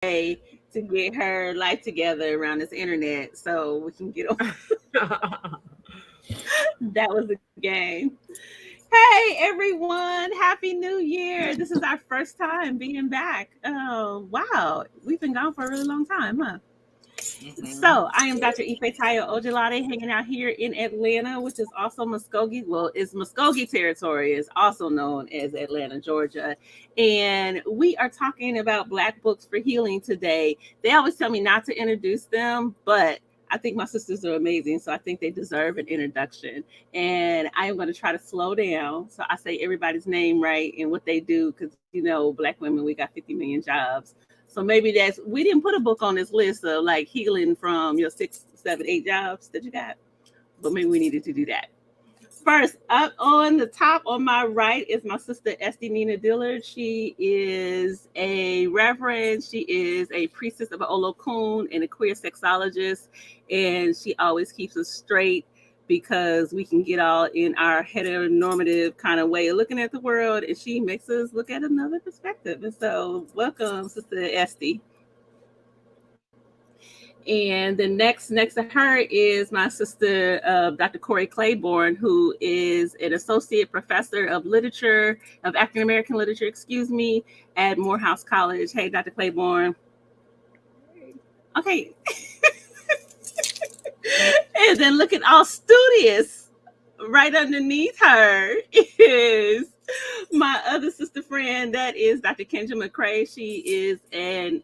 to get her life together around this internet so we can get on. That was a game. Hey everyone, happy new year. This is our first time being back. Oh, wow. We've been gone for a really long time, huh? So, I am Dr. Ifetayo Ojelade, hanging out here in Atlanta, which is also Muskogee. Well, it's Muskogee territory, is also known as Atlanta, Georgia. And we are talking about Black books for healing today. They always tell me not to introduce them, but I think my sisters are amazing, so I think they deserve an introduction. And I am going to try to slow down so I say everybody's name right and what they do, because Black women, we got 50 million jobs. So maybe we didn't put a book on this list of like healing from your 6, 7, 8 jobs that you got, but maybe we needed to do that. First, up on the top on my right is my sister Estee Nena Dillard. She is a reverend. She is a priestess of Olokun and a queer sexologist, and she always keeps us straight because we can get all in our heteronormative kind of way of looking at the world, and she makes us look at another perspective. And so, welcome, Sister Esti. And then next to her is my sister, Dr. Corrie Claiborne, who is an associate professor of literature, of African American literature, at Morehouse College. Hey, Dr. Claiborne. Okay. And then looking all studious, right underneath her is my other sister friend, that is Dr. Kenja McCray. She is an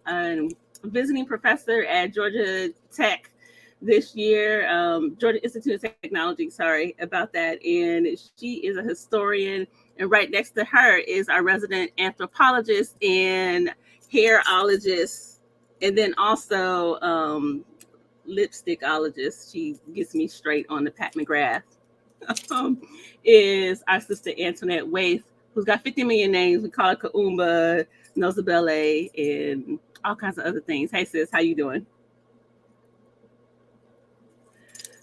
visiting professor at Georgia Tech this year, Georgia Institute of Technology, sorry about that. And she is a historian. And right next to her is our resident anthropologist and hairologist. And then also lipstickologist. She gets me straight on the Pat McGrath. Is our sister Antoinette Waithe, who's got 50 million names. We call her Kaumba, Nozibele, and all kinds of other things. Hey sis, how you doing?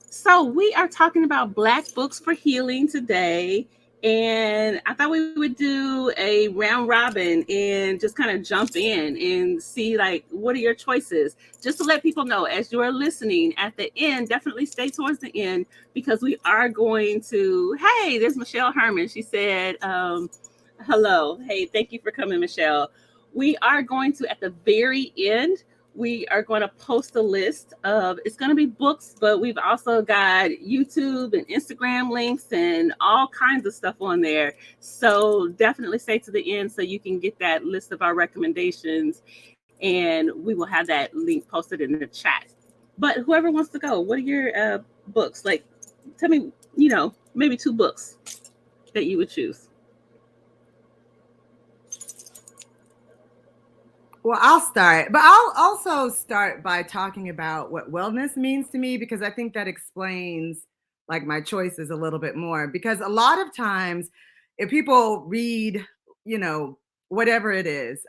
So we are talking about Black books for healing today. And I thought we would do a round robin and just kind of jump in and see, like, what are your choices? Just to let people know, as you are listening at the end, definitely stay towards the end, because we are going to, hey, there's Michelle Herman. She said, hello. Hey, thank you for coming, Michelle. We are going to, at the very end, we are going to post a list of, it's going to be books, but we've also got YouTube and Instagram links and all kinds of stuff on there. So definitely stay to the end so you can get that list of our recommendations, and we will have that link posted in the chat. But whoever wants to go, what are your books? Like, tell me, maybe 2 books that you would choose. Well, I'll start, but I'll also start by talking about what wellness means to me, because I think that explains like my choices a little bit more. Because a lot of times if people read, whatever it is,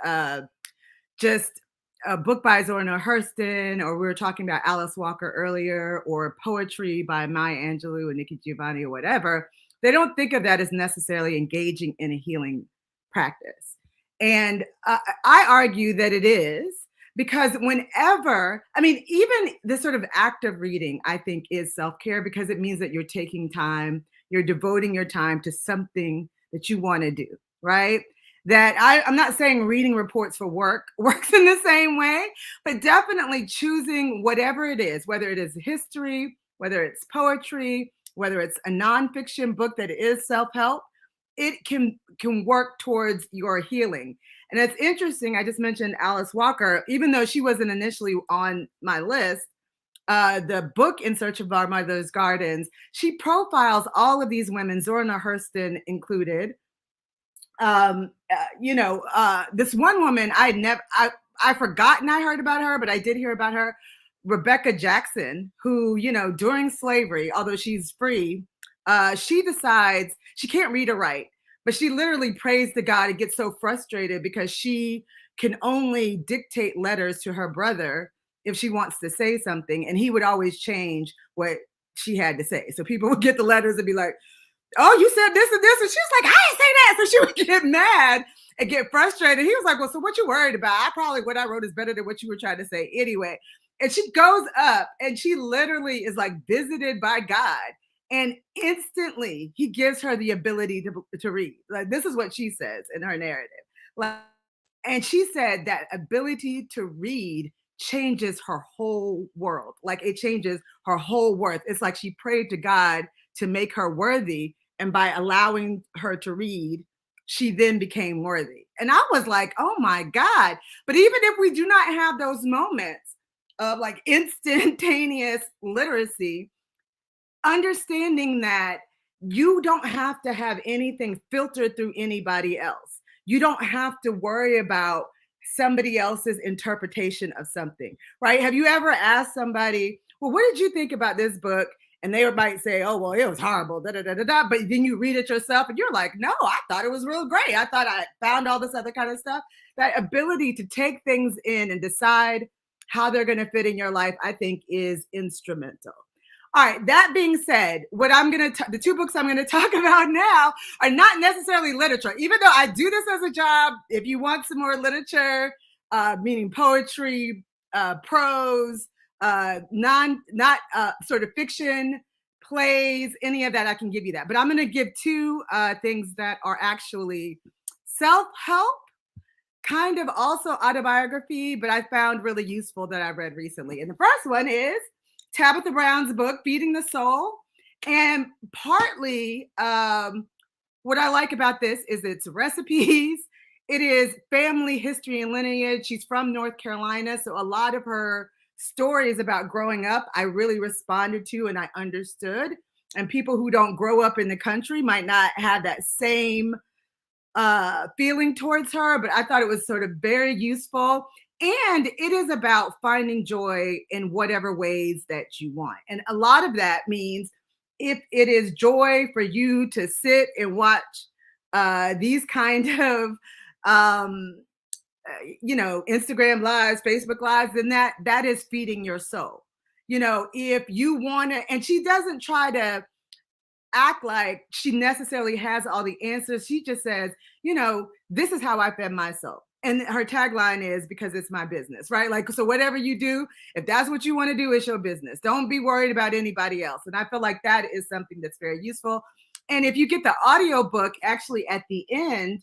just a book by Zora Hurston, or we were talking about Alice Walker earlier, or poetry by Maya Angelou and Nikki Giovanni or whatever, they don't think of that as necessarily engaging in a healing practice. And I argue that it is, because even this sort of act of reading, I think, is self-care, because it means that you're taking time, you're devoting your time to something that you want to do, right? That I'm not saying reading reports for work works in the same way, but definitely choosing whatever it is, whether it is history, whether it's poetry, whether it's a nonfiction book that is self-help, it can work towards your healing. And it's interesting, I just mentioned Alice Walker, even though she wasn't initially on my list, the book In Search of Our Mother's Gardens, she profiles all of these women, Zora Hurston included. This one woman I forgotten I heard about her, but I did hear about her, Rebecca Jackson, who, during slavery, although she's free, she decides she can't read or write, but she literally prays to God and gets so frustrated because she can only dictate letters to her brother if she wants to say something, and he would always change what she had to say. So people would get the letters and be like, oh, you said this and this. And she was like, I didn't say that. So she would get mad. and get frustrated. He was like, well, so what you worried about? What I wrote is better than what you were trying to say anyway. And she goes up and she literally is like visited by God. And instantly he gives her the ability to read. Like, this is what she says in her narrative. Like, and she said that ability to read changes her whole world. Like, it changes her whole worth. It's like she prayed to God to make her worthy. And by allowing her to read, she then became worthy. And I was like, oh my God. But even if we do not have those moments of like instantaneous literacy, understanding that you don't have to have anything filtered through anybody else. You don't have to worry about somebody else's interpretation of something, right? Have you ever asked somebody, well, what did you think about this book? And they might say, oh, well, it was horrible, da, da, da, da, da. But then you read it yourself and you're like, no, I thought it was real great. I thought I found all this other kind of stuff. That ability to take things in and decide how they're going to fit in your life, I think, is instrumental. All right, that being said, the two books I'm going to talk about now are not necessarily literature, even though I do this as a job. If you want some more literature, meaning poetry, prose, not sort of fiction, plays, any of that, I can give you that. But I'm going to give two things that are actually self-help, kind of also autobiography, but I found really useful that I read recently. And the first one is Tabitha Brown's book, Feeding the Soul. And partly what I like about this is its recipes. It is family history and lineage. She's from North Carolina, so a lot of her stories about growing up, I really responded to and I understood. And people who don't grow up in the country might not have that same feeling towards her, but I thought it was sort of very useful. And it is about finding joy in whatever ways that you want. And a lot of that means if it is joy for you to sit and watch these kind of, Instagram lives, Facebook lives, then that is feeding your soul. If you want to, and she doesn't try to act like she necessarily has all the answers. She just says, this is how I fed myself. And her tagline is, because it's my business, right? Like, so whatever you do, if that's what you want to do, it's your business. Don't be worried about anybody else. And I feel like that is something that's very useful. And if you get the audio book, actually at the end,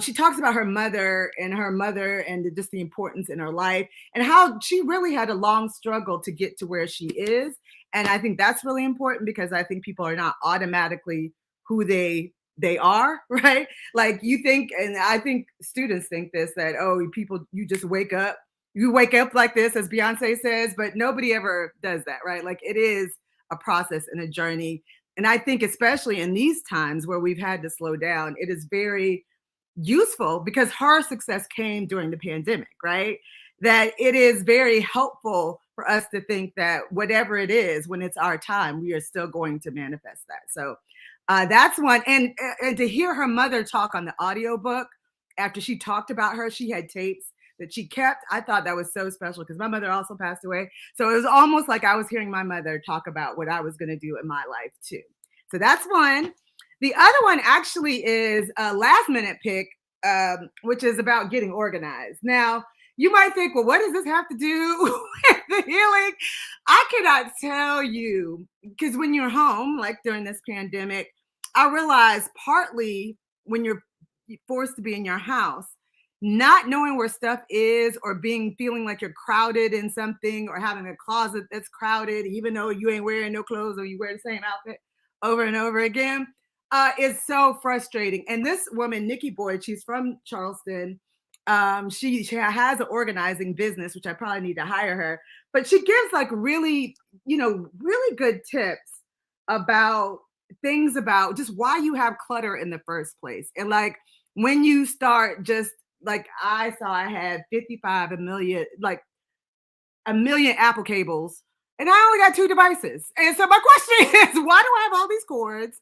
she talks about her mother and just the importance in her life and how she really had a long struggle to get to where she is. And I think that's really important because I think people are not automatically who they are, right? Like you think, and I think students think this, that, you just wake up like this, as Beyonce says, but nobody ever does that, right? Like it is a process and a journey. And I think especially in these times where we've had to slow down, it is very useful because her success came during the pandemic, right? That it is very helpful for us to think that whatever it is, when it's our time, we are still going to manifest that. So that's one. And to hear her mother talk on the audiobook after she talked about her, she had tapes that she kept. I thought that was so special because my mother also passed away. So it was almost like I was hearing my mother talk about what I was going to do in my life too. So that's one. The other one actually is a last minute pick, which is about getting organized. Now, you might think, well, what does this have to do with the healing? I cannot tell you, because when you're home, like during this pandemic, I realized partly when you're forced to be in your house, not knowing where stuff is or feeling like you're crowded in something or having a closet that's crowded, even though you ain't wearing no clothes or you wear the same outfit over and over again, is so frustrating. And this woman, Nikki Boyd, she's from Charleston. She has an organizing business, which I probably need to hire her, but she gives like really good tips about things about just why you have clutter in the first place. And like when you start, just like I had 55 a million Apple cables and I only got 2 devices. And so my question is, why do I have all these cords?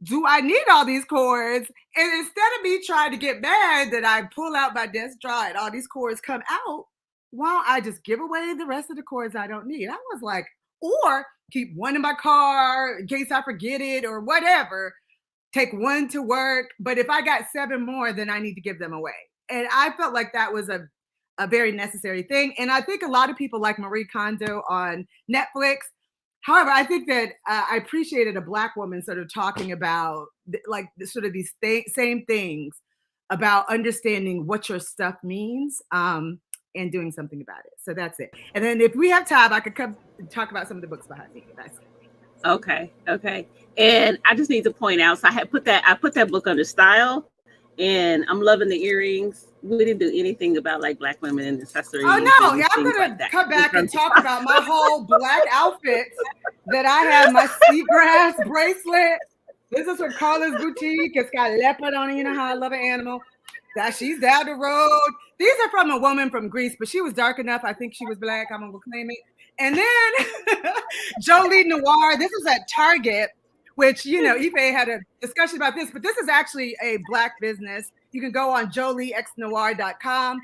Do I need all these cords? And instead of me trying to get mad that I pull out my desk drawer and all these cords come out, why don't I just give away the rest of the cords I don't need? I was like, or keep one in my car in case I forget it or whatever. take one to work, but if I got 7 more, then I need to give them away. And I felt like that was a very necessary thing. And I think a lot of people like Marie Kondo on Netflix. However, I think that I appreciated a Black woman sort of talking about like sort of these same things about understanding what your stuff means and doing something about it. So that's it. And then if we have time, I could come talk about some of the books behind me. That's it. Okay. And I just need to point out, so I put that book under style, and I'm loving the earrings. We didn't do anything about like Black women and accessories. Oh no, yeah, I'm gonna come back and talk about my whole Black outfits that I have, my seagrass bracelet. This is from Carla's Boutique. It's got leopard on it. You know how I love an animal. That she's down the road. These are from a woman from Greece, but she was dark enough. I think she was Black. I'm gonna claim it. And then Jolie Noir. This is at Target, which, you know, Ife had a discussion about this, but this is actually a Black business. You can go on joliexnoir.com.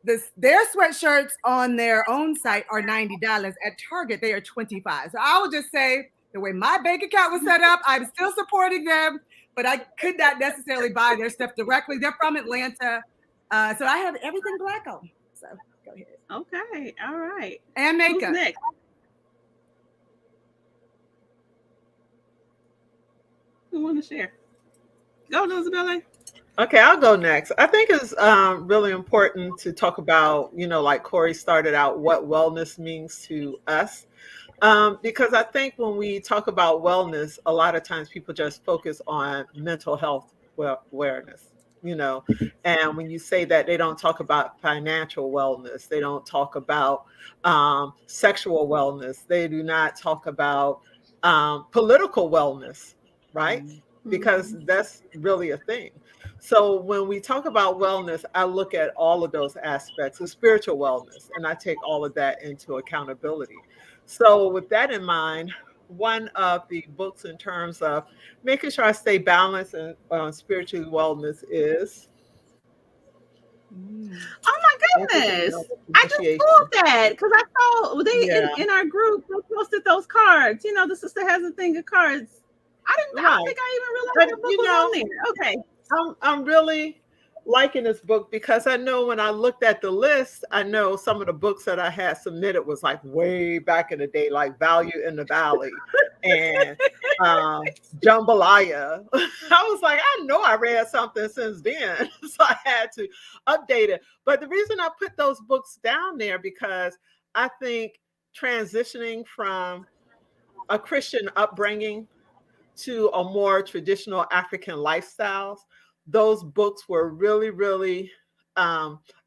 Their sweatshirts on their own site are $90. At Target, they are $25. So I will just say, the way my bank account was set up, I'm still supporting them, but I could not necessarily buy their stuff directly. They're from Atlanta. So I have everything Black on. So go ahead. Okay. All right. And makeup. Who's next? Who want to share? Go, Nozibele. Okay, I'll go next. I think it's really important to talk about, you know, like Corrie started out, what wellness means to us. Because I think when we talk about wellness, a lot of times people just focus on mental health awareness, you know, and when you say that, they don't talk about financial wellness. They don't talk about sexual wellness. They do not talk about political wellness, right? Mm-hmm. Because that's really a thing. So when we talk about wellness, I look at all of those aspects of spiritual wellness, and I take all of that into accountability. So with that in mind, one of the books in terms of making sure I stay balanced and spiritual wellness is... Oh my goodness. I just pulled that because I saw they in our group they posted those cards. You know, the sister has a thing of cards. I don't think I even realized the book was on there. Okay. I'm really liking this book because I know when I looked at the list, I know some of the books that I had submitted was like way back in the day, like Value in the Valley and Jambalaya. I was like, I know I read something since then, so I had to update it. But the reason I put those books down there because I think transitioning from a Christian upbringing to a more traditional African lifestyles, those books were really, really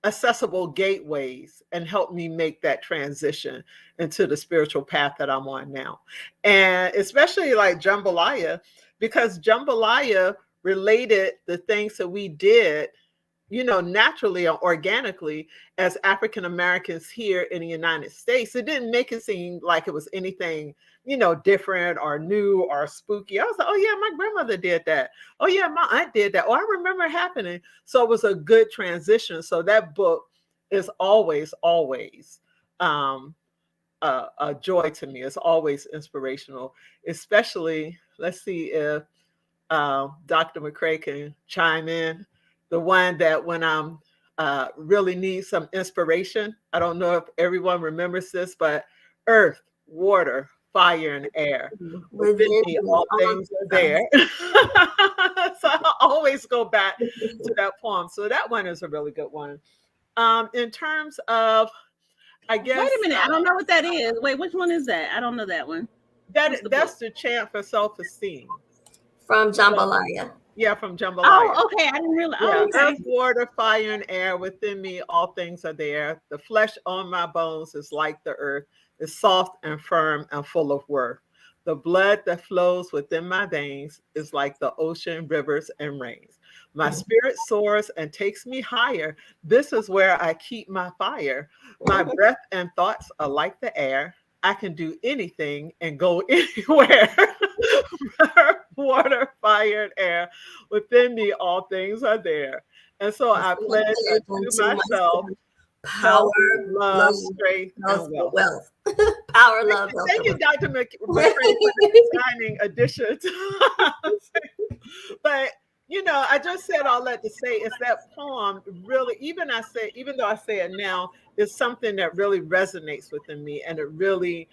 accessible gateways and helped me make that transition into the spiritual path that I'm on now. And especially like Jambalaya, because Jambalaya related the things that we did, you know, naturally or organically as African Americans here in the United States. It didn't make it seem like it was anything, you know, different or new or spooky. I was like, oh yeah, my grandmother did that. Oh yeah, my aunt did that. Oh, I remember it happening. So it was a good transition. So that book is always a joy to me. It's always inspirational, especially, let's see if Dr. McCray can chime in. The one that when I'm really need some inspiration, I don't know if everyone remembers this, but earth, water, fire, and air. Within me, all things are there. So I always go back to that poem. So that one is a really good one. In terms of, I guess. Wait a minute, I don't know what that is. Wait, which one is that? I don't know that one. That's the chant for self-esteem. From Jambalaya. Yeah, from Jambalaya. Oh, okay. I didn't realize. Yeah. Oh, okay. Earth, water, fire, and air. Within me, all things are there. The flesh on my bones is like the earth. It's soft and firm and full of worth. The blood that flows within my veins is like the ocean, rivers, and rains. My spirit soars and takes me higher. This is where I keep my fire. My breath and thoughts are like the air. I can do anything and go anywhere. Water, fire, and air. Within me, all things are there. And so I pledge to myself power, love, strength, and wealth. Power, love, Thank you, Dr. McCray, for the signing addition. But I just said all that to say is that poem really, even though I say it now, is something that really resonates within me, and it really,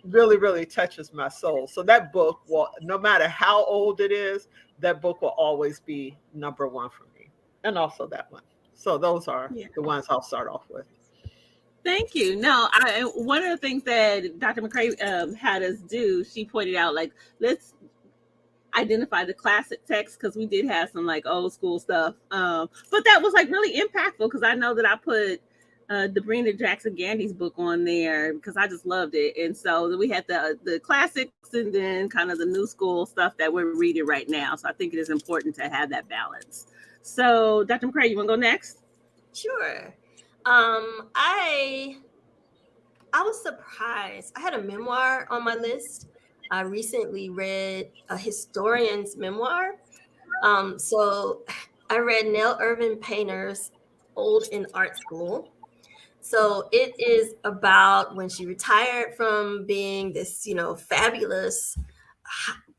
really touches my soul. So that book will, no matter how old it is, that book will always be number one for me, and also that one. So those are the ones I'll start off with. Thank you. No, one of the things that Dr. McCray had us do, she pointed out, like, let's identify the classic text, because we did have some like old school stuff. But that was like really impactful, because I know that I put Debrina Jackson Gandy's book on there because I just loved it. And so we had the classics and then kind of the new school stuff that we're reading right now. So I think it is important to have that balance. So Dr. McCray, you want to go next? Sure. I was surprised. I had a memoir on my list. I recently read a historian's memoir. So I read Nell Irvin Painter's Old in Art School. So it is about when she retired from being this, fabulous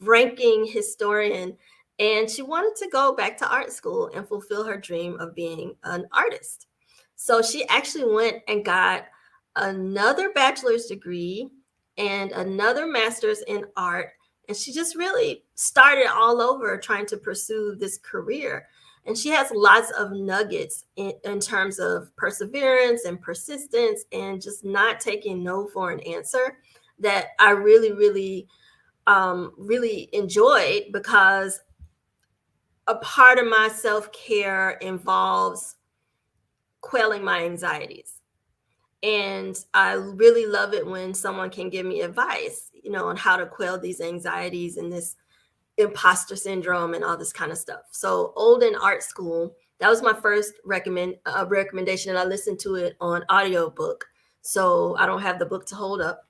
ranking historian, and she wanted to go back to art school and fulfill her dream of being an artist. So she actually went and got another bachelor's degree and another master's in art. And she just really started all over trying to pursue this career. And she has lots of nuggets in terms of perseverance and persistence and just not taking no for an answer that I really, really, really enjoyed, because a part of my self-care involves quelling my anxieties. And I really love it when someone can give me advice, on how to quell these anxieties and this imposter syndrome and all this kind of stuff. So Old in Art School, that was my first recommendation, and I listened to it on audiobook. So I don't have the book to hold up.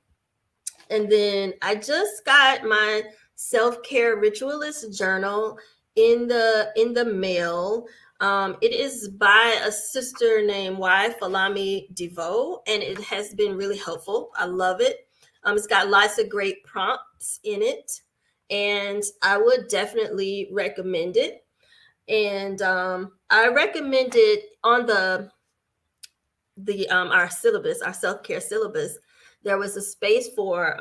And then I just got my self-care ritualist journal in the mail. It is by a sister named Waithe DeVoe, and it has been really helpful. I love it. It's got lots of great prompts in it, and I would definitely recommend it. And I recommend it on our syllabus, our self-care syllabus. There was a space for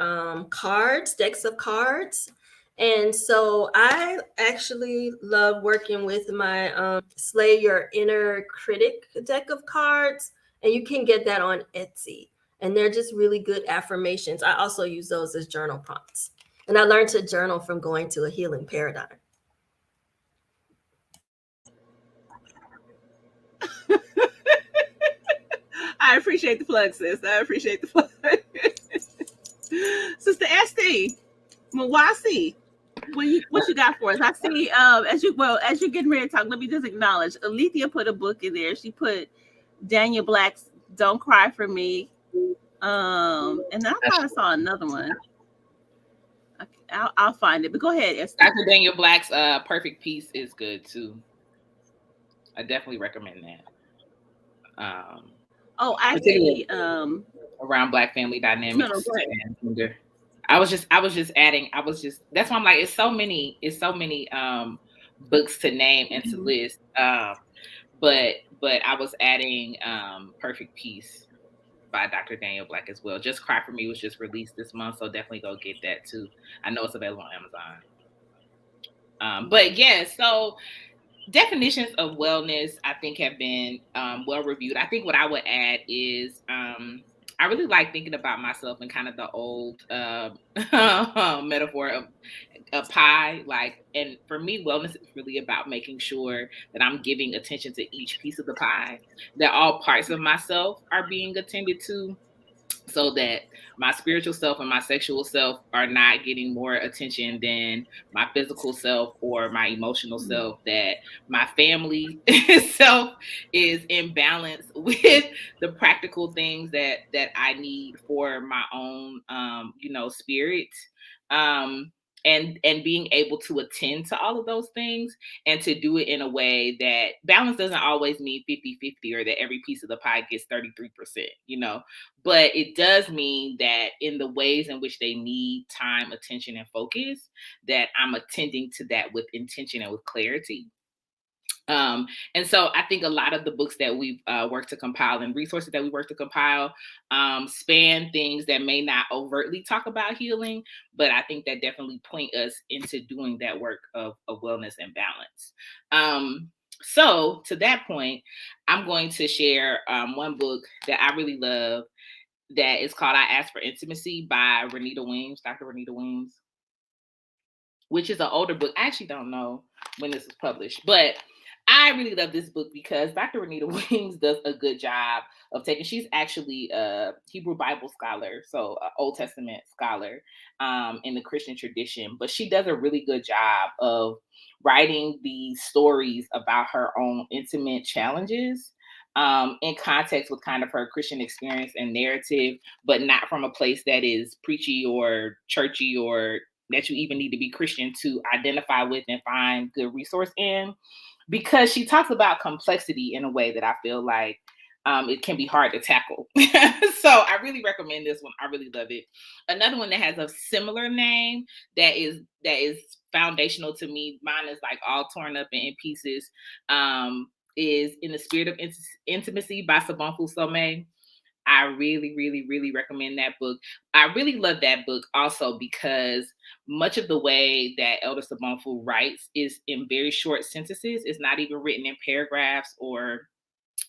decks of cards. And so I actually love working with my Slay Your Inner Critic deck of cards. And you can get that on Etsy. And they're just really good affirmations. I also use those as journal prompts. And I learned to journal from going to a healing paradigm. I appreciate the plug, sis. I appreciate the plug. Sister Estee, Mawasi, what you got for us? I see. As you're getting ready to talk, let me just acknowledge Alethea put a book in there. She put Daniel Black's "Don't Cry for Me," and I thought I saw another one. I'll find it. But go ahead, Estee. Dr. Daniel Black's "Perfect Peace" is good too. I definitely recommend that. Actually, around Black family dynamics. No, go ahead. I was just adding. That's why I'm like, it's so many books to name and to list. But I was adding Perfect Peace by Dr. Daniel Black as well. Just Cry for Me was just released this month, so definitely go get that too. I know it's available on Amazon. But yeah, so definitions of wellness, I think, have been well reviewed. I think what I would add is I really like thinking about myself in kind of the old metaphor of a pie. And for me, wellness is really about making sure that I'm giving attention to each piece of the pie, that all parts of myself are being attended to, so that my spiritual self and my sexual self are not getting more attention than my physical self or my emotional self, that my family self is in balance with the practical things that I need for my own, spirit. and being able to attend to all of those things and to do it in a way that balance doesn't always mean 50-50 or that every piece of the pie gets 33%, you know, but it does mean that in the ways in which they need time, attention, and focus, that I'm attending to that with intention and with clarity. And so I think a lot of the books that we've worked to compile and resources that we work to compile span things that may not overtly talk about healing, but I think that definitely point us into doing that work of wellness and balance. So to that point, I'm going to share one book that I really love that is called I Ask for Intimacy by Renita Weems, Dr. Renita Weems, which is an older book. I actually don't know when this was published, but I really love this book because Dr. Renita Weems does a good job of she's actually a Hebrew Bible scholar, so an Old Testament scholar in the Christian tradition, but she does a really good job of writing these stories about her own intimate challenges in context with kind of her Christian experience and narrative, but not from a place that is preachy or churchy or that you even need to be Christian to identify with and find good resource in. Because she talks about complexity in a way that I feel like it can be hard to tackle. So I really recommend this one. I really love it. Another one that has a similar name that is foundational to me, mine is like all torn up and in pieces, is In the Spirit of Intimacy by Subunku Some. I really, really, really recommend that book. I really love that book also because much of the way that Elder Subunku writes is in very short sentences. It's not even written in paragraphs, or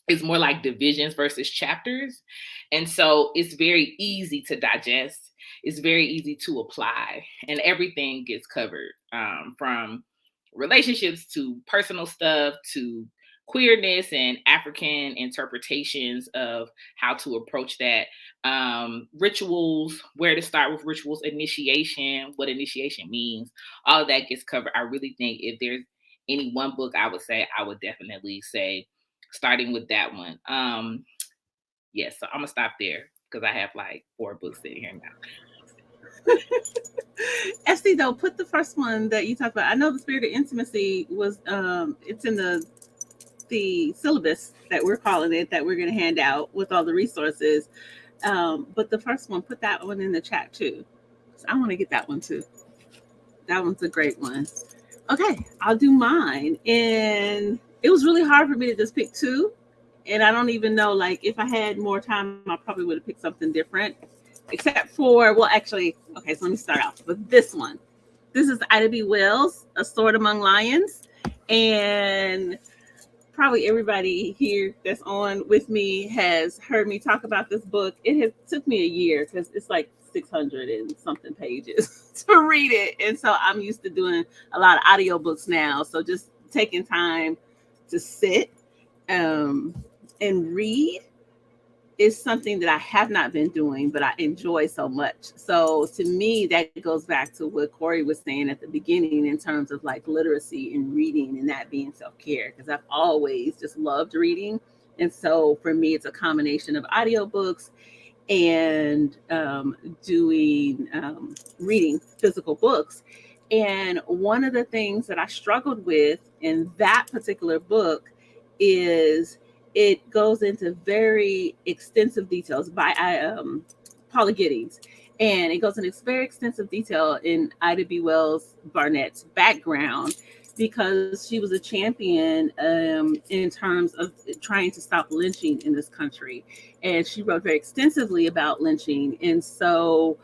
it's more like divisions versus chapters. And so it's very easy to digest. It's very easy to apply, and everything gets covered, from relationships to personal stuff to queerness and African interpretations of how to approach that, rituals, where to start with rituals, initiation, what initiation means, all of that gets covered. I really think if there's any one book I would say, I would definitely say starting with that one. So I'm gonna stop there because I have like 4 books sitting here now. Estee, though, put the first one that you talked about. I know The Spirit of Intimacy was it's in the syllabus that we're calling it, that we're going to hand out with all the resources. But the first one, put that one in the chat too. So I want to get that one too. That one's a great one. Okay, I'll do mine. And it was really hard for me to just pick 2. And I don't even know, like, if I had more time, I probably would have picked something different. Except for, well, actually, okay, so let me start off with this one. This is Ida B. Wells, A Sword Among Lions. And probably everybody here that's on with me has heard me talk about this book. It took me a year because it's like 600 and something pages to read it. And so I'm used to doing a lot of audiobooks now. So just taking time to sit and read is something that I have not been doing, but I enjoy so much. So to me, that goes back to what Corrie was saying at the beginning in terms of like literacy and reading and that being self-care, because I've always just loved reading. And so for me, it's a combination of audiobooks and doing reading physical books. And one of the things that I struggled with in that particular book is it goes into very extensive details by Paula Giddings. And it goes into very extensive detail in Ida B. Wells Barnett's background, because she was a champion in terms of trying to stop lynching in this country. And she wrote very extensively about lynching. And so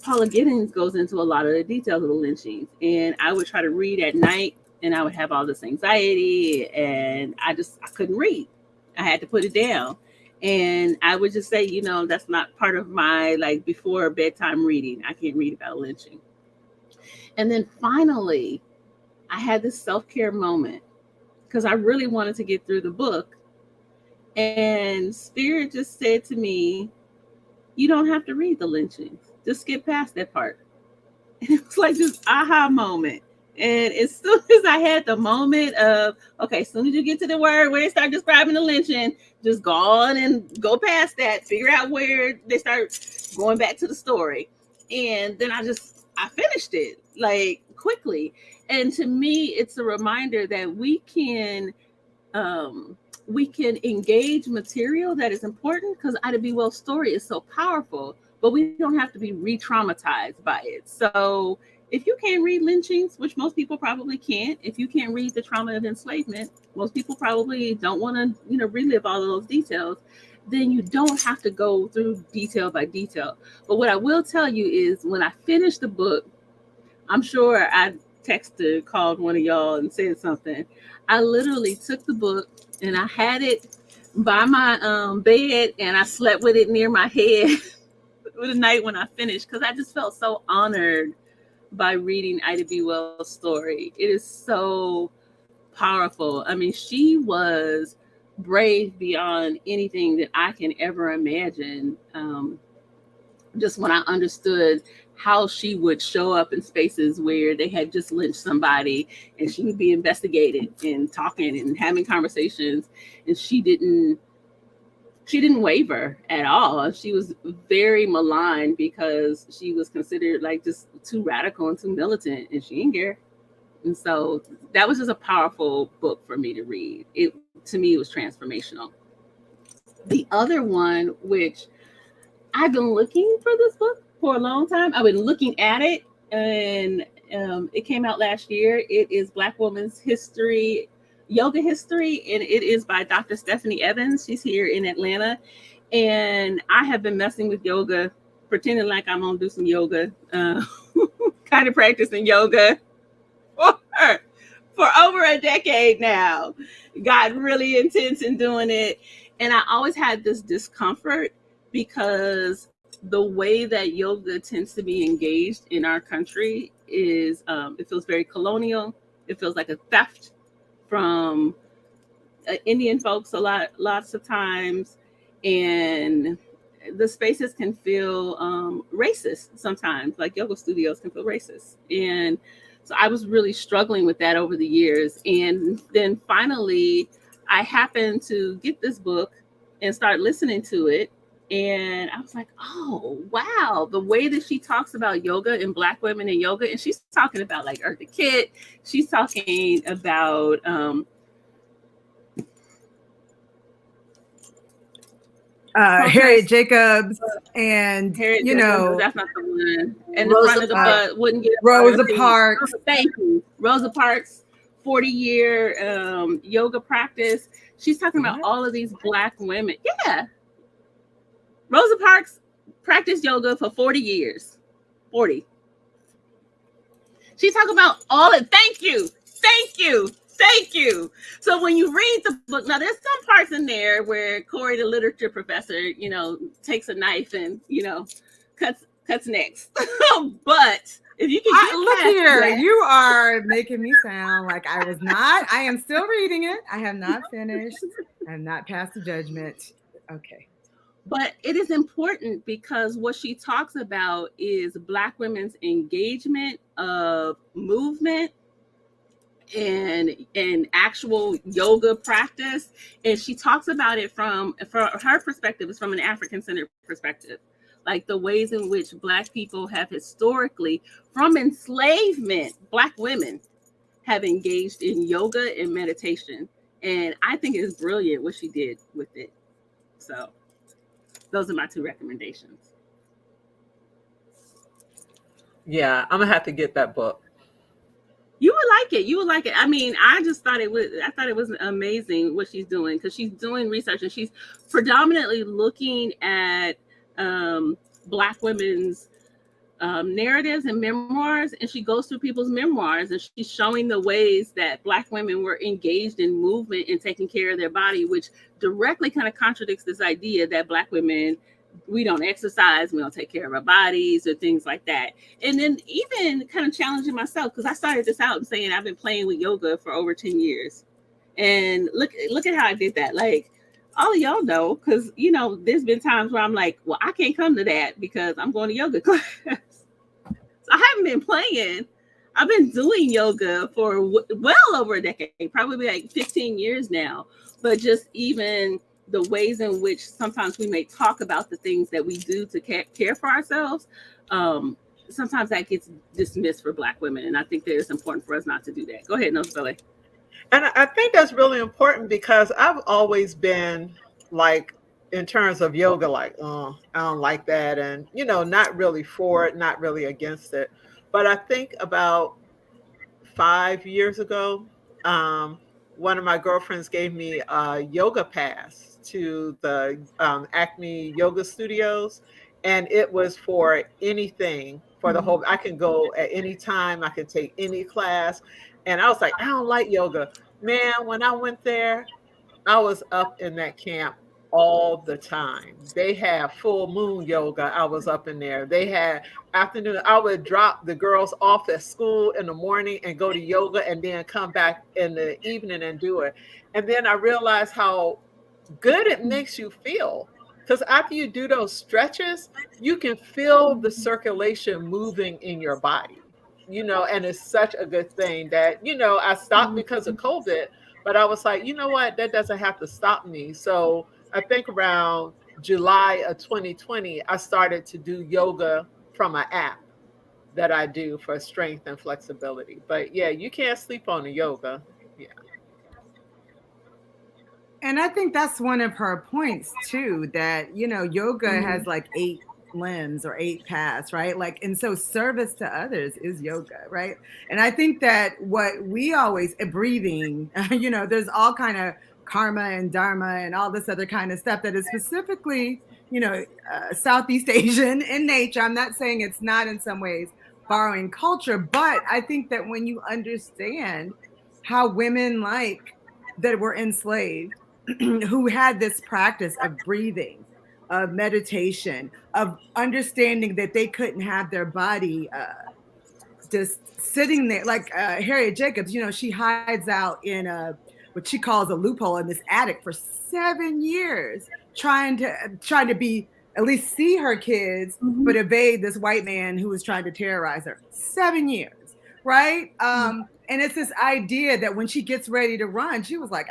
Paula Giddings goes into a lot of the details of the lynchings. And I would try to read at night and I would have all this anxiety and I couldn't read. I had to put it down. And I would just say, you know, that's not part of my like before bedtime reading. I can't read about lynching. And then finally, I had this self-care moment because I really wanted to get through the book. And Spirit just said to me, you don't have to read the lynchings. Just skip past that part. And it was like this aha moment. And as soon as I had the moment of, okay, as soon as you get to the word where they start describing the lynching, just go on and go past that, figure out where they start going back to the story. And then I I finished it like quickly. And to me, it's a reminder that we can engage material that is important, because Ida B. Wells' story is so powerful, but we don't have to be re-traumatized by it. So if you can't read lynchings, which most people probably can't, if you can't read the trauma of enslavement, most people probably don't want to, relive all of those details, then you don't have to go through detail by detail. But what I will tell you is, when I finished the book, I'm sure I texted, called one of y'all and said something. I literally took the book and I had it by my bed, and I slept with it near my head the night when I finished, because I just felt so honored by reading Ida B. Wells' story. It is so powerful. I mean, she was brave beyond anything that I can ever imagine. Just when I understood how she would show up in spaces where they had just lynched somebody, and she would be investigated and talking and having conversations, and she didn't waver at all. She was very maligned because she was considered like just too radical and too militant, and she didn't care. And so that was just a powerful book for me to read. To me, it was transformational. The other one, which I've been looking for this book for a long time. I've been looking at it, and it came out last year. It is Black Women's History, Yoga History, and it is by Dr. Stephanie Evans. She's here in Atlanta, and I have been messing with yoga, pretending like I'm gonna do some yoga, kind of practicing yoga for over a decade now. Got really intense in doing it, and I always had this discomfort, because the way that yoga tends to be engaged in our country is, it feels very colonial. It feels like a theft from Indian folks lots of times, and the spaces can feel racist sometimes, like yoga studios can feel racist. And so I was really struggling with that over the years. And then finally, I happened to get this book and start listening to it. And I was like, oh, wow, the way that she talks about yoga and Black women in yoga. And she's talking about like Eartha Kitt. She's talking about Harriet Jacobs, and Harriet Jacobs, that's not the one. And Rosa the front of the butt wouldn't get Rosa Parks. Thank you. Rosa Parks, 40-year yoga practice. She's talking about all of these Black women. Yeah. Rosa Parks practiced yoga for 40 years. 40. She's talking about all of, thank you. So when you read the book, now there's some parts in there where Corrie, the literature professor, takes a knife and, cuts necks. But if you can look here, that, you are making me sound like I was not. I am still reading it. I have not finished. I have not passed the judgment. Okay. But it is important, because what she talks about is Black women's engagement of movement and actual yoga practice. And she talks about it from her perspective, is from an African-centered perspective, like the ways in which Black people have historically, from enslavement, Black women have engaged in yoga and meditation. And I think it is brilliant what she did with it. So those are my two recommendations. Yeah, I'm gonna have to get that book. You would like it. I mean, I thought it was amazing what she's doing, because she's doing research and she's predominantly looking at Black women's narratives and memoirs, and she goes through people's memoirs and she's showing the ways that Black women were engaged in movement and taking care of their body, which directly kind of contradicts this idea that Black women, we don't exercise, we don't take care of our bodies or things like that. And then even kind of challenging myself, because I started this out and saying I've been playing with yoga for over 10 years. And look at how I did that. Like, all of y'all know, because, there's been times where I'm like, well, I can't come to that because I'm going to yoga class. So I haven't been playing. I've been doing yoga for well over a decade, probably like 15 years now. But just even the ways in which sometimes we may talk about the things that we do to care for ourselves. sometimes that gets dismissed for Black women, and I think that it's important for us not to do that. Go ahead, Nozibele. And I think that's really important because I've always been like, in terms of yoga, like, oh, I don't like that. And, not really for it, not really against it. But I think about 5 years ago, one of my girlfriends gave me a yoga pass to the Acme Yoga Studios, and it was for anything for the whole. I can go at any time. I can take any class, and I was like, I don't like yoga, man. When I went there, I was up in that camp all the time. They had full moon yoga. I was up in there. They had afternoon. I would drop the girls off at school in the morning and go to yoga and then come back in the evening and do it. And then I realized how good it makes you feel. Because after you do those stretches, you can feel the circulation moving in your body, and it's such a good thing that, I stopped because of COVID, but I was like, you know what, that doesn't have to stop me. So I think around July of 2020, I started to do yoga from an app that I do for strength and flexibility. But yeah, you can't sleep on the yoga. Yeah. And I think that's one of her points too, that, yoga has like 8 limbs or 8 paths, right? Like, and so service to others is yoga, right? And I think that what we always, breathing, there's all kind of karma and dharma and all this other kind of stuff that is specifically, Southeast Asian in nature. I'm not saying it's not in some ways borrowing culture, but I think that when you understand how women that were enslaved, who had this practice of breathing, of meditation, of understanding that they couldn't have their body just sitting there. Like Harriet Jacobs, she hides out in what she calls a loophole in this attic for 7 years, trying to be, at least see her kids, but evade this white man who was trying to terrorize her. 7 years, right? And it's this idea that when she gets ready to run, she was like,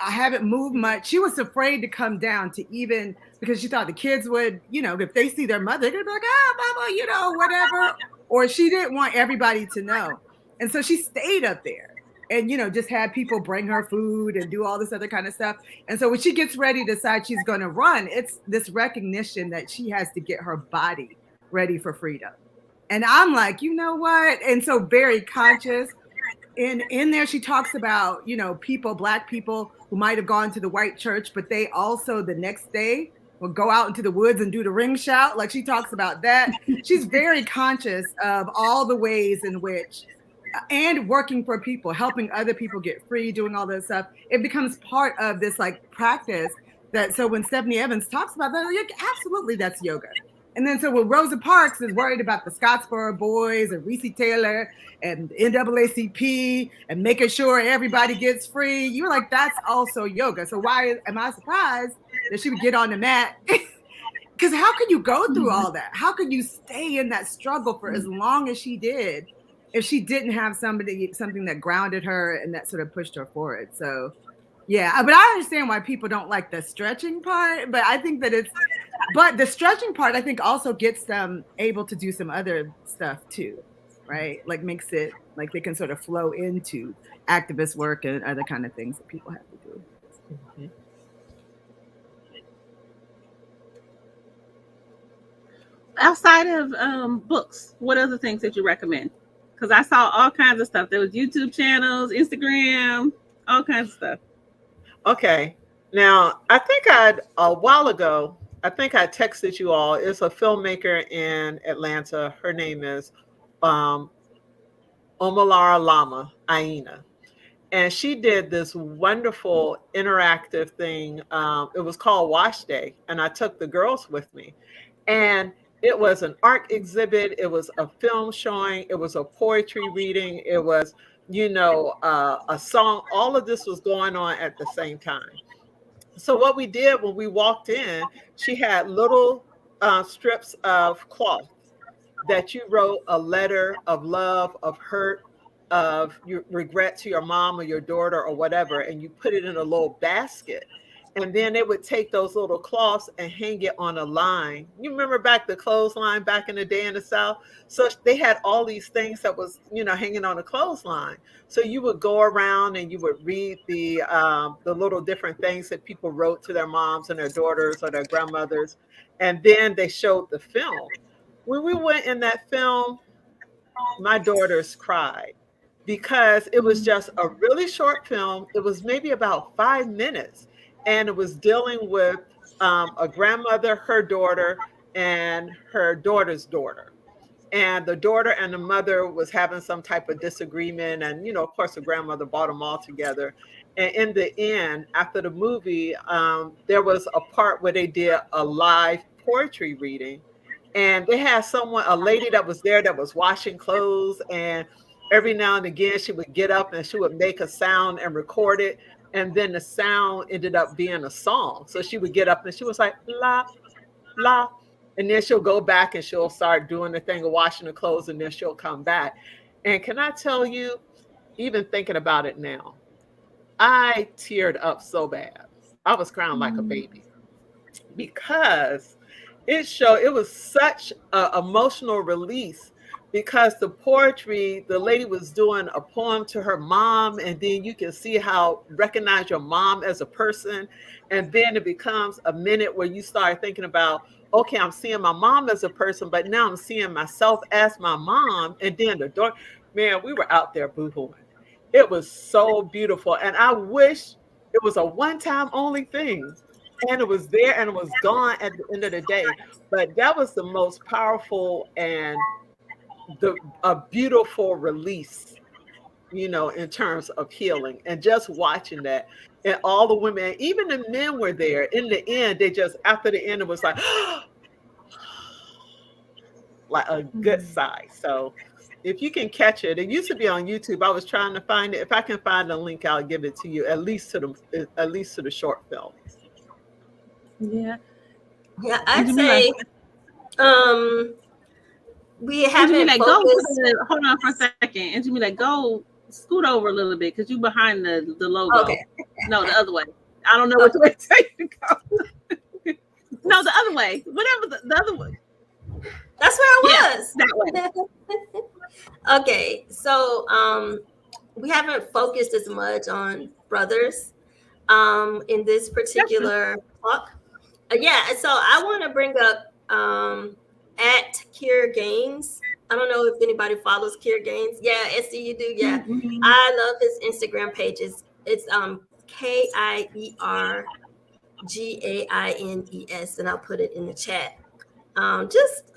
I haven't moved much. She was afraid to come down to even, because she thought the kids would, if they see their mother, they're gonna be like, Mama, whatever. Or she didn't want everybody to know. And so she stayed up there and, just had people bring her food and do all this other kind of stuff. And so when she gets ready to decide she's going to run, it's this recognition that she has to get her body ready for freedom. And I'm like, you know what? And so very conscious. In there, she talks about, Black people who might have gone to the white church, but they also the next day would go out into the woods and do the ring shout. Like, she talks about that. She's very conscious of all the ways in which, and working for people, helping other people get free, doing all this stuff. It becomes part of this practice that, so when Stephanie Evans talks about that, like, absolutely, that's yoga. And then so when Rosa Parks is worried about the Scottsboro Boys and Reese Taylor and NAACP and making sure everybody gets free, you're like, that's also yoga. So why am I surprised that she would get on the mat? Because how could you go through all that? How could you stay in that struggle for as long as she did if she didn't have something that grounded her and that sort of pushed her forward? So yeah, but I understand why people don't like the stretching part, but I think that but the stretching part, I think, also gets them able to do some other stuff too, right? Like, makes it like they can sort of flow into activist work and other kind of things that people have to do. Mm-hmm. Outside of books, what other things that you recommend? Because I saw all kinds of stuff. There was YouTube channels, Instagram, all kinds of stuff. Okay. Now, I think a while ago, I think I texted you all. It's a filmmaker in Atlanta. Her name is Omalara Lama Aina. And she did this wonderful interactive thing. It was called Wash Day. And I took the girls with me. And it was an art exhibit. It was a film showing. It was a poetry reading. It was, a song. All of this was going on at the same time. So what we did when we walked in, she had little strips of cloth that you wrote a letter of love, of hurt, of your regret to your mom or your daughter or whatever, and you put it in a little basket. And then they would take those little cloths and hang it on a line. You remember back the clothesline back in the day in the South? So they had all these things that was, hanging on a clothesline. So you would go around and you would read the little different things that people wrote to their moms and their daughters or their grandmothers. And then they showed the film. When we went in that film, my daughters cried because it was just a really short film. It was maybe about 5 minutes. And it was dealing with a grandmother, her daughter, and her daughter's daughter. And the daughter and the mother was having some type of disagreement. And, of course, the grandmother brought them all together. And in the end, after the movie, there was a part where they did a live poetry reading. And they had a lady that was there that was washing clothes. And every now and again, she would get up and she would make a sound and record it. And then the sound ended up being a song. So she would get up and she was like, la, la. And then she'll go back and she'll start doing the thing of washing the clothes, and then she'll come back. And can I tell you, even thinking about it now, I teared up so bad. I was crying like a baby because it was such an emotional release. Because the poetry, the lady was doing a poem to her mom, and then you can see how recognize your mom as a person. And then it becomes a minute where you start thinking about, okay, I'm seeing my mom as a person, but now I'm seeing myself as my mom. And then the door, man, we were out there boohooing. It was so beautiful. And I wish it was a one-time only thing. And it was there and it was gone at the end of the day. But that was the most powerful and a beautiful release, in terms of healing. And just watching that, and all the women, even the men were there. In the end, after the end, it was like a good sigh. So if you can catch it used to be on YouTube. I was trying to find it. If I can find a link, I'll give it to you, at least to the short film. Yeah, I'd say we haven't focused. Hold on for a second. And Jimmy, go scoot over a little bit because you behind the logo. Okay. No, the other way. I don't know which way to take you to go. No, the other way. Whatever the other way. That's where I was. That way. Okay, so we haven't focused as much on brothers in this particular talk. So I want to bring up at Cure Games. I don't know if anybody follows Cure Games. Yeah, Esti, you do. Yeah, Mm-hmm. I love his Instagram pages. It's KIERGAINES, and I'll put it in the chat. Just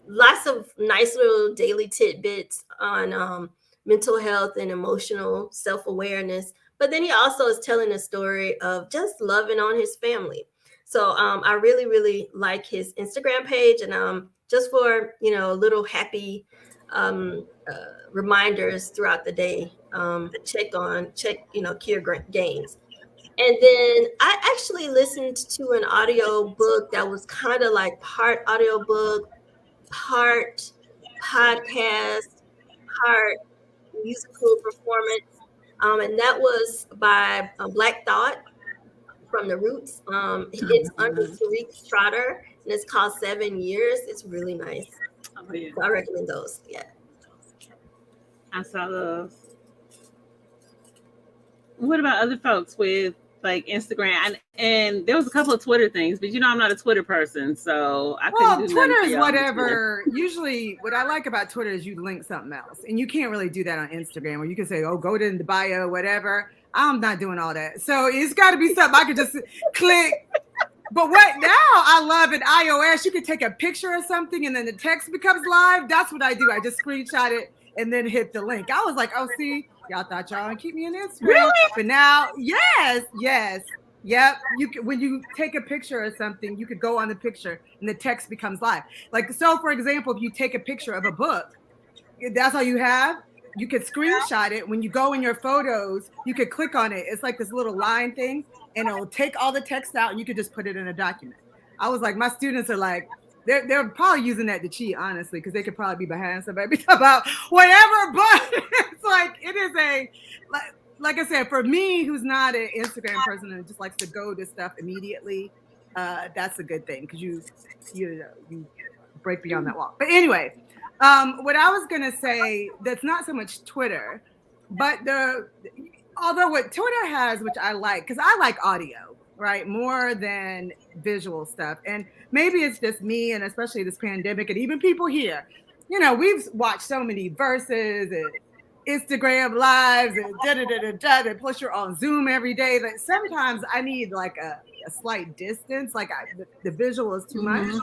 lots of nice little daily tidbits on mental health and emotional self-awareness. But then he also is telling a story of just loving on his family. So I really, really like his Instagram page, and just for little happy reminders throughout the day, check Cure Games. And then I actually listened to an audio book that was kind of like part audio book, part podcast, part musical performance, and that was by Black Thought from the Roots. It's under Tariq Trotter, and it's called 7 Years. It's really nice. Oh, yeah. So I recommend those. Yeah. I saw those. What about other folks with Instagram? And there was a couple of Twitter things, but I'm not a Twitter person, so I couldn't do Twitter is Twitter. whatever. Usually, what I like about Twitter is you link something else, and you can't really do that on Instagram, where you can say, "Oh, go to the bio, whatever." I'm not doing all that, so it's got to be something I could just click. But what now? I love in iOS, you can take a picture of something, and then the text becomes live. That's what I do. I just screenshot it and then hit the link. I was like, "Oh, see, y'all thought y'all would keep me in Instagram, really?" But now, yes. Yep. When you take a picture of something, you could go on the picture and the text becomes live. So for example, if you take a picture of a book, that's all you have. You could screenshot it. When you go in your photos, you could click on it. It's like this little line thing, and it'll take all the text out, and you could just put it in a document. I was like, my students are like, they're probably using that to cheat, honestly, because they could probably be behind somebody about whatever. But it's like, it is like I said, for me, who's not an Instagram person and just likes to go to stuff immediately, that's a good thing because you break beyond that wall. But anyway, what I was gonna say, that's not so much Twitter, but although what Twitter has, which I like, because I like audio, right, more than visual stuff, and maybe it's just me, and especially this pandemic, and even people here, you know, we've watched so many verses and Instagram lives and and plus you're on Zoom every day. That sometimes I need like a slight distance, like the visual is too much.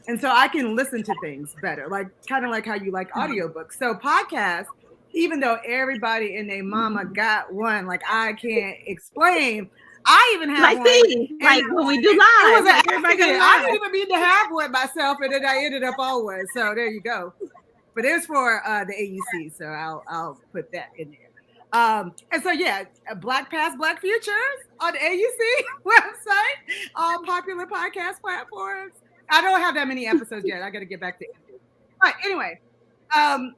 And so I can listen to things better, like kind of like how you like audiobooks. So podcasts, even though everybody and their mama got one, like I can't explain. I even have one. Like when we do live. It was an accident. I didn't even mean to have one myself, and then I ended up on one. So there you go. But it was for the AUC, so I'll put that in there. And so yeah, Black Past, Black Futures on the AUC website, all popular podcast platforms. I don't have that many episodes yet. I got to get back to it. But anyway, podcast.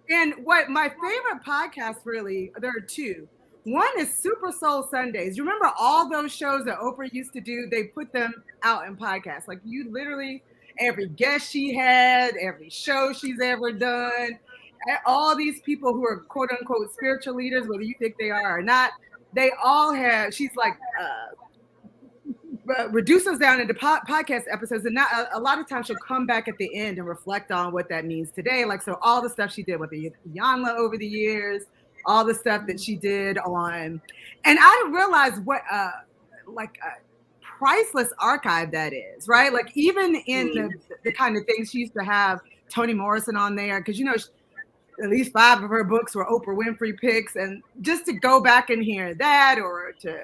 And what my favorite podcast really, there are two. One is Super Soul Sundays. You remember all those shows that Oprah used to do? They put them out in podcasts. Like you literally, every guest she had, every show she's ever done, all these people who are quote unquote spiritual leaders, whether you think they are or not, they all have, she's like, reduce those down into podcast episodes, and not a lot of times she'll come back at the end and reflect on what that means today. Like, so all the stuff she did with the Yanla over the years, all the stuff that she did on, and I didn't realize what priceless archive that is, right? Like even in the kind of things she used to have Toni Morrison on there, because you know at least 5 of her books were Oprah Winfrey picks, and just to go back and hear that or to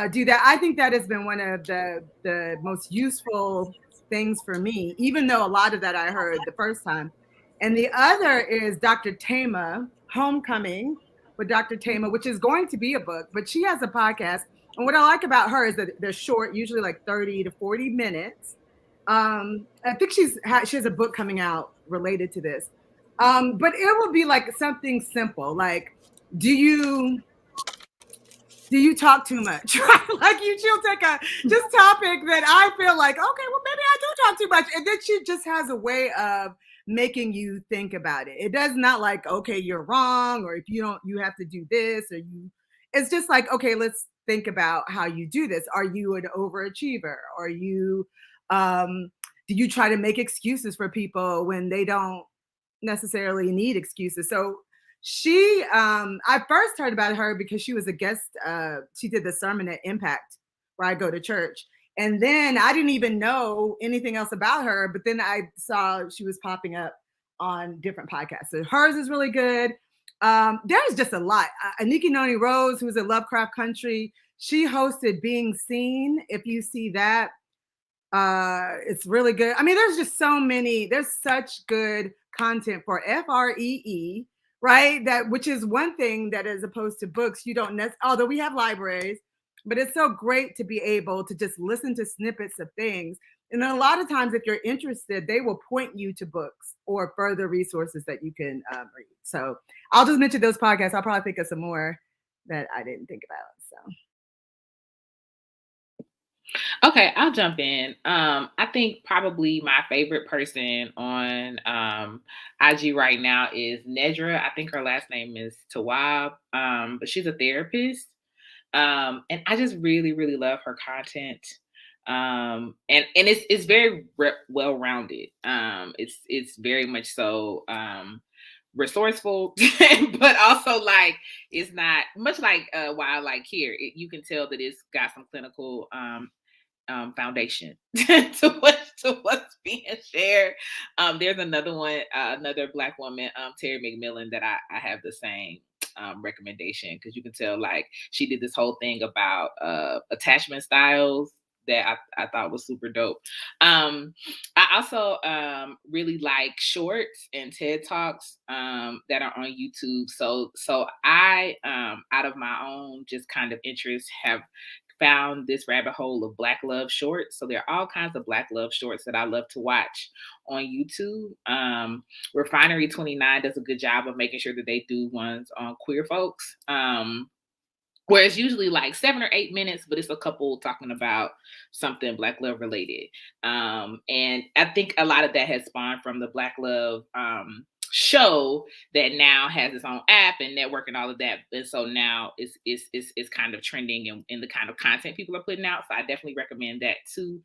do that, I think that has been one of the most useful things for me, even though a lot of that I heard the first time. And the other is Dr. Tama, Homecoming with Dr. Tama, which is going to be a book, but she has a podcast. And what I like about her is that they're short, usually like 30 to 40 minutes. I think she has a book coming out related to this. But it will be like something simple, like, do you talk too much? She'll take a just topic that I feel like, okay, well, maybe I do talk too much. And then she just has a way of making you think about it. It does not like, okay, you're wrong, or if you don't, you have to do this, or it's just like, okay, let's think about how you do this. Are you an overachiever? Are you, do you try to make excuses for people when they don't necessarily need excuses? So she, I first heard about her because she was a guest. She did the sermon at Impact, where I go to church. And then I didn't even know anything else about her, but then I saw she was popping up on different podcasts. So hers is really good. There's just a lot. Anika Noni Rose, who's in Lovecraft Country, she hosted Being Seen. If you see that, it's really good. I mean, there's just so many. There's such good content for FREE, right? That, which is one thing that, as opposed to books, you don't necessarily, although we have libraries, but it's so great to be able to just listen to snippets of things. And then a lot of times, if you're interested, they will point you to books or further resources that you can read. So I'll just mention those podcasts. I'll probably think of some more that I didn't think about. So. Okay, I'll jump in. I think probably my favorite person on IG right now is Nedra. I think her last name is Tawab, but she's a therapist. And I just really, really love her content. And it's very well-rounded. It's very much so resourceful, but also like it's not much like why I like here. You can tell that it's got some clinical foundation to what's being shared. There's another one, another Black woman, Terry McMillan, that I have the same recommendation, because you can tell like she did this whole thing about attachment styles that I thought was super dope. I also really like shorts and TED Talks that are on YouTube. So I out of my own just kind of interest have found this rabbit hole of Black love shorts. So there are all kinds of Black love shorts that I love to watch on YouTube. Refinery 29 does a good job of making sure that they do ones on queer folks. Where it's usually like 7 or 8 minutes, but it's a couple talking about something Black love related. And I think a lot of that has spawned from the Black love show that now has its own app and network and all of that. And so now it's kind of trending in the kind of content people are putting out. So I definitely recommend that too,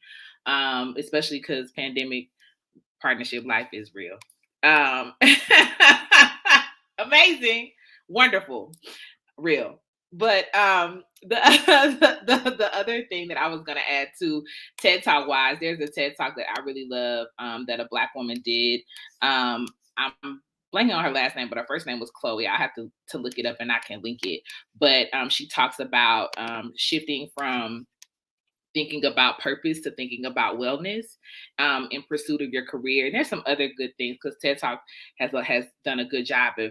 especially because pandemic partnership life is real. Amazing, wonderful, real. But the other thing that I was gonna add to TED Talk wise, there's a TED Talk that I really love that a Black woman did. I'm blanking on her last name, but her first name was Chloe. I have to look it up and I can link it. But she talks about shifting from thinking about purpose to thinking about wellness in pursuit of your career. And there's some other good things because TED Talk has done a good job of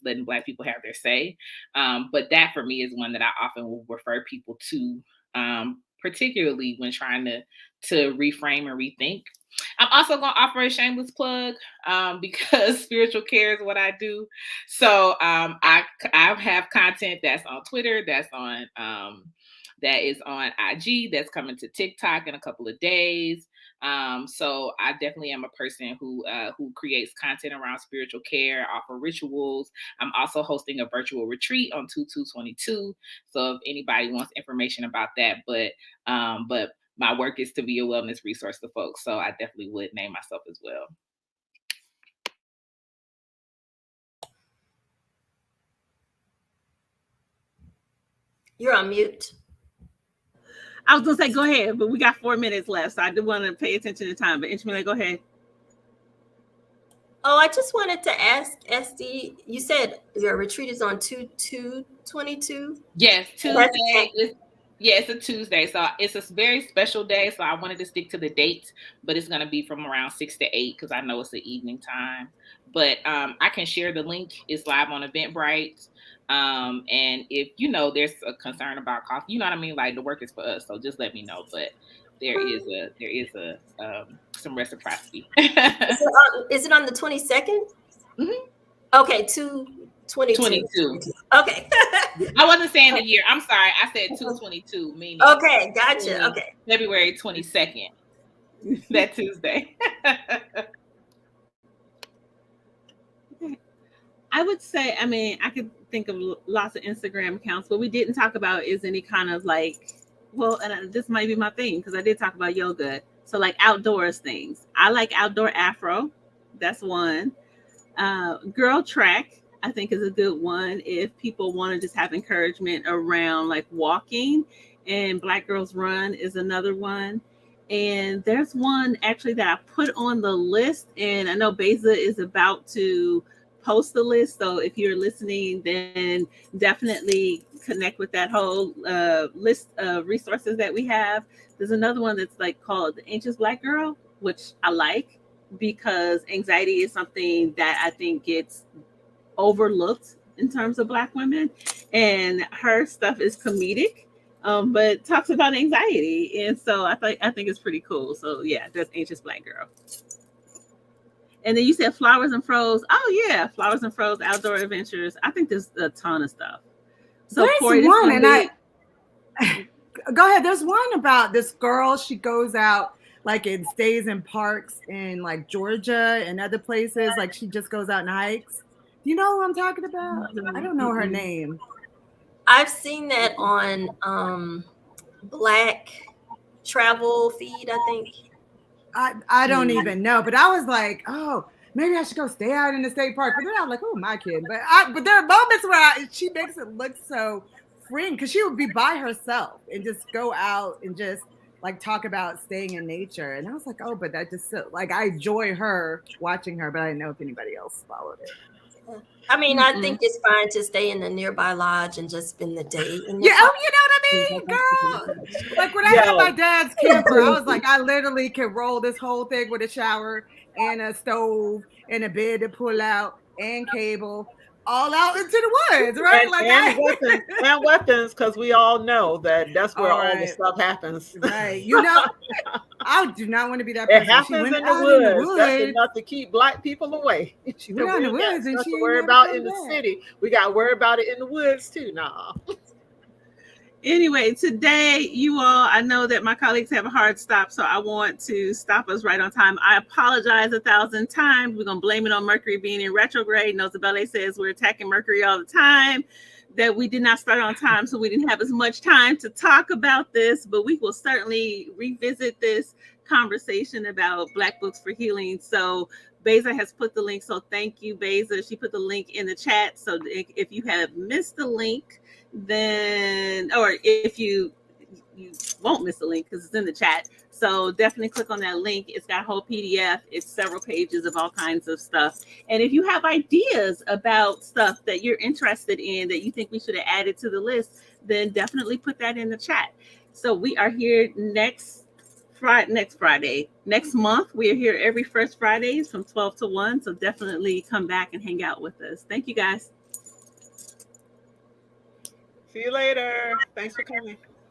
letting Black people have their say. But that for me is one that I often will refer people to, particularly when trying to reframe and rethink. I'm also going to offer a shameless plug because spiritual care is what I do. So I have content that's on Twitter, that is on IG, that's coming to TikTok in a couple of days. So I definitely am a person who creates content around spiritual care, offer rituals. I'm also hosting a virtual retreat on 2/2/22. So if anybody wants information about that, but my work is to be a wellness resource to folks. So I definitely would name myself as well. You're on mute. I was gonna say go ahead, but we got 4 minutes left, so I do want to pay attention to time. But Mcmillan, go ahead. Oh, I just wanted to ask Esti. You said your retreat is on 2/2/22. Yes, Tuesday. It's a Tuesday, so it's a very special day. So I wanted to stick to the dates, but it's gonna be from around 6 to 8 because I know it's the evening time. But I can share the link. It's live on Eventbrite. And if there's a concern about cost, you know what I mean? Like the work is for us, so just let me know. But there is some reciprocity. Is it on the 22nd? Mm-hmm. Okay, 2/22. Okay. I wasn't saying the year. I'm sorry. I said 2/22, meaning. Okay, gotcha. Okay. February 22nd. That Tuesday. I would say, I could think of lots of Instagram accounts, but we didn't talk about is any kind of and this might be my thing because I did talk about yoga. So like outdoors things. I like outdoor Afro. That's one. Girl track, I think is a good one if people want to just have encouragement around like walking, and Black Girls Run is another one. And there's one actually that I put on the list, and I know Beza is about to post the list. So if you're listening, then definitely connect with that whole list of resources that we have. There's another one that's like called The Anxious Black Girl, which I like because anxiety is something that I think gets overlooked in terms of Black women. And her stuff is comedic, but talks about anxiety. And so I think it's pretty cool. So yeah, that's Anxious Black Girl. And then you said Flowers and Froze. Oh yeah, Flowers and Froze Outdoor Adventures. I think there's a ton of stuff. So Corrie, one, and go ahead. There's one about this girl. She goes out and stays in parks in like Georgia and other places. Like she just goes out and hikes. Do you know who I'm talking about? I don't know her name. I've seen that on Black Travel Feed, I think. I don't even know, but I was like, oh, maybe I should go stay out in the state park. But then I was like, oh, my kid. But there are moments where she makes it look so freeing because she would be by herself and just go out and just like talk about staying in nature. And I was like, oh, but that just like I enjoy her watching her, but I didn't know if anybody else followed it. I think it's fine to stay in the nearby lodge and just spend the day. You know what I mean, girl? Like when I had my dad's camper, I was like, I literally can roll this whole thing with a shower and a stove and a bed to pull out and cable all out into the woods, right? And weapons, because we all know that's where all the stuff happens. Right. You know, I do not want to be that person. It happens in the woods. That's enough to keep Black people away. She went out in the woods and she worry about in the city. We got to worry about it in the woods too. Nah. Anyway, today, you all, I know that my colleagues have a hard stop, so I want to stop us right on time. I apologize 1,000 times. We're going to blame it on Mercury being in retrograde. Nozibele says we're attacking Mercury all the time, that we did not start on time, so we didn't have as much time to talk about this, but we will certainly revisit this conversation about Black Books for Healing. So Beza has put the link, so thank you, Beza. She put the link in the chat, so if you have missed the link, then, or if you won't miss the link because it's in the chat, so definitely click on that link. It's got a whole PDF. It's several pages of all kinds of stuff. And if you have ideas about stuff that you're interested in that you think we should have added to the list, then definitely put that in the chat. So we are here next month. We are here every first Fridays from 12 to 1. So definitely come back and hang out with us. Thank you, guys. See you later. Thanks for coming.